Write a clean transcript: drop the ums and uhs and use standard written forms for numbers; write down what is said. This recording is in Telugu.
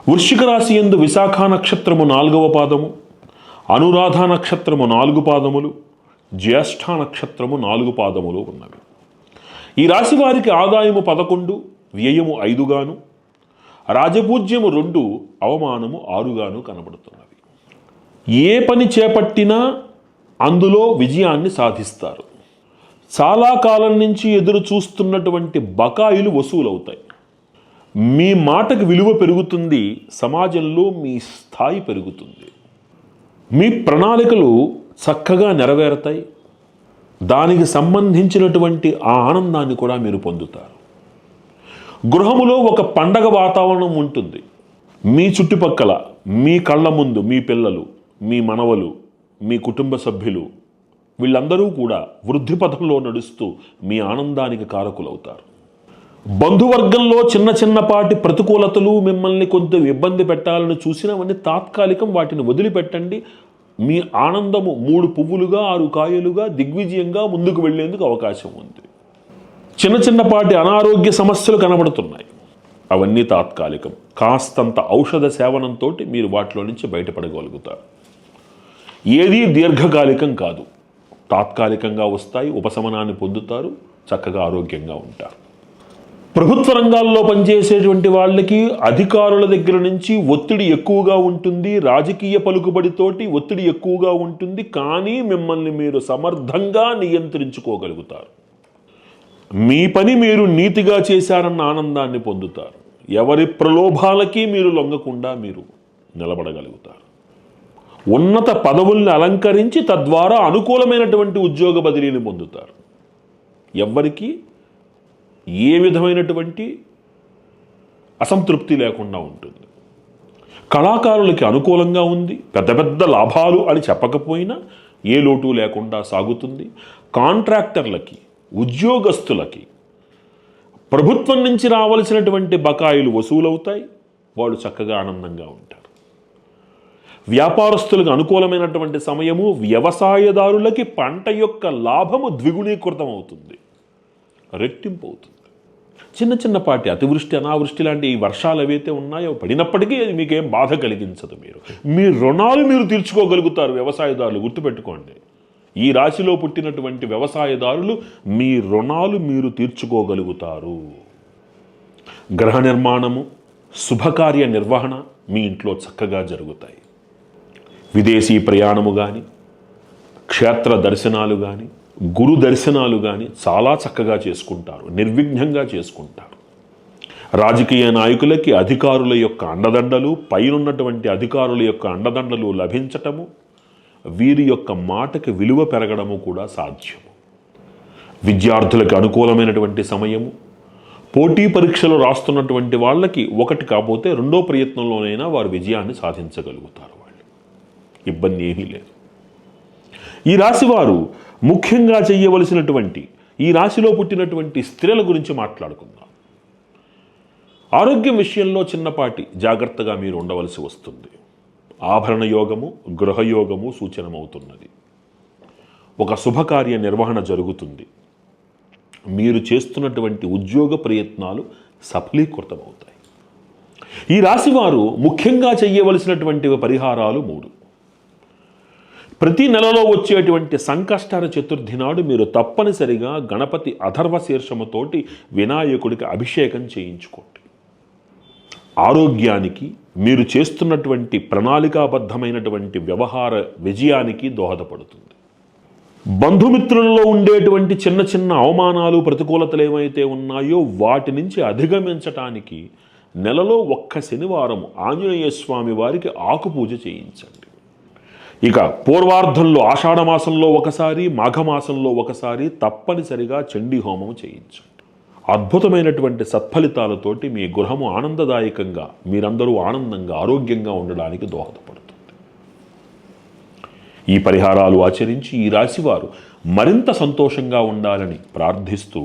వృశ్చిక రాశి యందు విశాఖ నక్షత్రము 4వ పాదము, అనురాధ నక్షత్రము 4 పాదములు, జ్యేష్ఠ నక్షత్రము 4 పాదములు ఉన్నవి. ఈ రాశి వారికి ఆదాయము 11, వ్యయము 5గాను, రాజపూజ్యము 2, అవమానము 6గాను కనబడుతున్నవి. ఏ పని చేపట్టినా అందులో విజయాన్ని సాధిస్తారు. చాలా కాలం నుంచి ఎదురు చూస్తున్నటువంటి బకాయిలు వసూలవుతాయి. మీ మాటకు విలువ పెరుగుతుంది, సమాజంలో మీ స్థాయి పెరుగుతుంది. మీ ప్రణాళికలు చక్కగా నెరవేరుతాయి. దానికి సంబంధించినటువంటి ఆ ఆనందాన్ని కూడా మీరు పొందుతారు. గృహములో ఒక పండగ వాతావరణం ఉంటుంది. మీ చుట్టుపక్కల, మీ కళ్ళ ముందు మీ పిల్లలు, మీ మనవలు, మీ కుటుంబ సభ్యులు వీళ్ళందరూ కూడా వృద్ధి పథంలో నడుస్తూ మీ ఆనందానికి కారకులవుతారు. బంధువర్గంలో చిన్నపాటి ప్రతికూలతలు మిమ్మల్ని కొంత ఇబ్బంది పెట్టాలని చూసినవన్నీ తాత్కాలికం, వాటిని వదిలిపెట్టండి. మీ ఆనందము 3 పువ్వులుగా 6 కాయలుగా దిగ్విజయంగా ముందుకు వెళ్లేందుకు అవకాశం ఉంది. చిన్నపాటి అనారోగ్య సమస్యలు కనబడుతున్నాయి, అవన్నీ తాత్కాలికం. కాస్తంత ఔషధ సేవనంతో మీరు వాటిలో నుంచి బయటపడగలుగుతారు. ఏదీ దీర్ఘకాలికం కాదు, తాత్కాలికంగా వస్తాయి, ఉపశమనాన్ని పొందుతారు, చక్కగా ఆరోగ్యంగా ఉంటారు. ప్రభుత్వ రంగాల్లో పనిచేసేటువంటి వాళ్ళకి అధికారుల దగ్గర నుంచి ఒత్తిడి ఎక్కువగా ఉంటుంది, రాజకీయ పలుకుబడితోటి ఒత్తిడి ఎక్కువగా ఉంటుంది. కానీ మిమ్మల్ని మీరు సమర్థంగా నియంత్రించుకోగలుగుతారు. మీ పని మీరు నీతిగా చేశారన్న ఆనందాన్ని పొందుతారు. ఎవరి ప్రలోభాలకి మీరు లొంగకుండా మీరు నిలబడగలుగుతారు. ఉన్నత పదవుల్ని అలంకరించి తద్వారా అనుకూలమైనటువంటి ఉద్యోగ బదిలీని పొందుతారు. ఎవ్వరికీ ఏ విధమైనటువంటి అసంతృప్తి లేకుండా ఉంటుంది. కళాకారులకి అనుకూలంగా ఉంది. పెద్ద లాభాలు అని చెప్పకపోయినా ఏ లోటు లేకుండా సాగుతుంది. కాంట్రాక్టర్లకి, ఉద్యోగస్తులకి ప్రభుత్వం నుంచి రావలసినటువంటి బకాయిలు వసూలవుతాయి, వాళ్ళు చక్కగా ఆనందంగా ఉంటారు. వ్యాపారస్తులకు అనుకూలమైనటువంటి సమయము. వ్యవసాయదారులకి పంట యొక్క లాభము ద్విగుణీకృతం అవుతుంది, రెట్టింపు అవుతుంది. చిన్నపాటి అతివృష్టి, అనావృష్టి లాంటి ఈ వర్షాలు ఏవైతే ఉన్నాయో పడినప్పటికీ అది మీకేం బాధ కలిగించదు. మీ రుణాలు మీరు తీర్చుకోగలుగుతారు. వ్యవసాయదారులు గుర్తుపెట్టుకోండి, ఈ రాశిలో పుట్టినటువంటి వ్యవసాయదారులు మీ రుణాలు మీరు తీర్చుకోగలుగుతారు. గ్రహ నిర్మాణము, శుభకార్య నిర్వహణ మీ ఇంట్లో చక్కగా జరుగుతాయి. విదేశీ ప్రయాణము కానీ, క్షేత్ర దర్శనాలు కానీ, గురు దర్శనాలు కానీ చాలా చక్కగా చేసుకుంటారు, నిర్విఘ్నంగా చేసుకుంటారు. రాజకీయ నాయకులకి అధికారుల యొక్క అండదండలు, పైనున్నటువంటి అధికారుల యొక్క అండదండలు లభించటము, వీరి యొక్క మాటకి విలువ పెరగడము కూడా సాధ్యము. విద్యార్థులకు అనుకూలమైనటువంటి సమయము. పోటీ పరీక్షలు రాస్తున్నటువంటి వాళ్ళకి ఒకటి కాకపోతే రెండో ప్రయత్నంలోనైనా వారు విజయాన్ని సాధించగలుగుతారు. వాళ్ళు ఇబ్బంది ఏమీ లేదు. ఈ రాశివారు ముఖ్యంగా చేయవలసినటువంటి, ఈ రాశిలో పుట్టినటువంటి స్త్రీల గురించి మాట్లాడుకుందాం. ఆరోగ్యం విషయంలో చిన్నపాటి జాగ్రత్తగా మీరు ఉండవలసి వస్తుంది. ఆభరణ యోగము, గృహయోగము సూచనమవుతున్నది. ఒక శుభకార్య నిర్వహణ జరుగుతుంది. మీరు చేస్తున్నటువంటి ఉద్యోగ ప్రయత్నాలు సఫలీకృతమవుతాయి. ఈ రాశివారు ముఖ్యంగా చేయవలసినటువంటి పరిహారాలు 3. ప్రతి నెలలో వచ్చేటువంటి సంకష్టహర చతుర్థి నాడు మీరు తప్పనిసరిగా గణపతి అథర్వ శీర్షముతోటి వినాయకుడికి అభిషేకం చేయించుకోండి. ఆరోగ్యానికి, మీరు చేస్తున్నటువంటి ప్రణాళికాబద్ధమైనటువంటి వ్యవహార విజయానికి దోహదపడుతుంది. బంధుమిత్రులలో ఉండేటువంటి చిన్న అవమానాలు, ప్రతికూలతలు ఏమైతే ఉన్నాయో వాటి నుంచి అధిగమించటానికి నెలలో ఒక్క శనివారం ఆంజనేయ స్వామి వారికి ఆకుపూజ చేయించండి. ఇక పూర్వార్ధంలో ఆషాఢమాసంలో ఒకసారి, మాఘమాసంలో ఒకసారి తప్పనిసరిగా చండీ హోమం చేయించండి. అద్భుతమైనటువంటి సత్ఫలితాలతోటి మీ గృహము ఆనందదాయకంగా, మీరందరూ ఆనందంగా, ఆరోగ్యంగా ఉండడానికి దోహదపడుతుంది. ఈ పరిహారాలు ఆచరించి ఈ రాశివారు మరింత సంతోషంగా ఉండాలని ప్రార్థిస్తూ